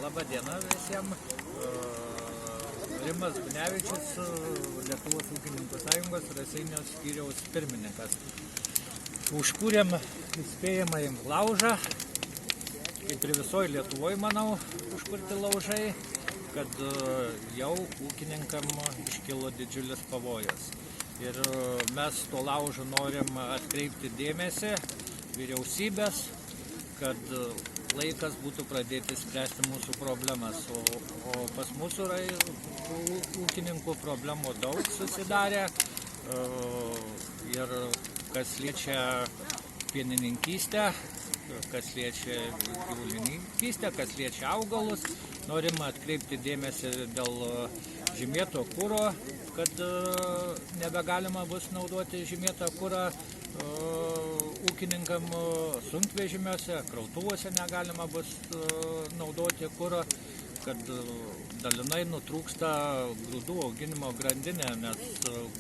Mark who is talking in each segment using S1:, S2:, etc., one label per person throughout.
S1: Labą dieną visiems. Rimas Gunevičius, Lietuvos ūkininkų sąjungos Raseinių skyriaus pirmininkas. Užkūrėm įspėjamąjį laužą, kaip ir visoje Lietuvoje, manau, užkurti laužai, kad jau ūkininkam iškilo didžiulis pavojus. Ir mes to laužo norim atkreipti dėmesį vyriausybės, kad laikas būtų pradėti spręsti mūsų problemas. O pas mūsų ūkininkų problemų daug susidarė. Ir kas liečia pienininkystę, kas liečia gyvulininkystę, kas liečia augalus, norima atkreipti dėmesį dėl žymėto kuro, kad nebegalima bus naudoti žymėtą kurą ūkininkam sunkvežimiuose, krautuvose negalima bus naudoti kurą, kad dalinai nutrūksta grūdų auginimo grandinė, nes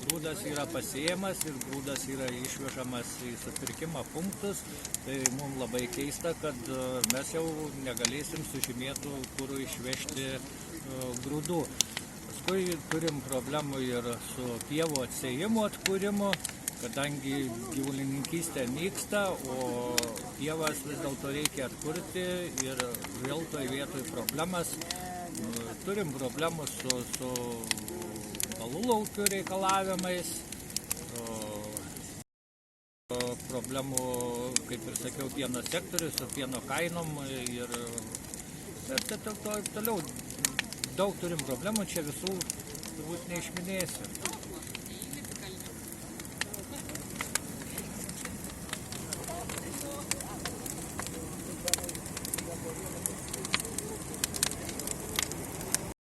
S1: grūdas yra pasėjamas ir grūdas yra išvežamas į supirkimo punktus. Tai mums labai keista, kad mes jau negalėsim su žymėtu kuru išvežti grūdų. Paskui turim problemų ir su pievų atsėjimo atkūrimu, kadangi gyvulininkystė nyksta, o pievas vis dėlto reikia atkurti ir vėl toj vietoj problemas. Turim problemų su balulaukių reikalavimais, problemų, kaip ir sakiau, pieno sektorius, su pieno kainom ir toliau daug turim problemų, čia visų turbūt neišminėsiu.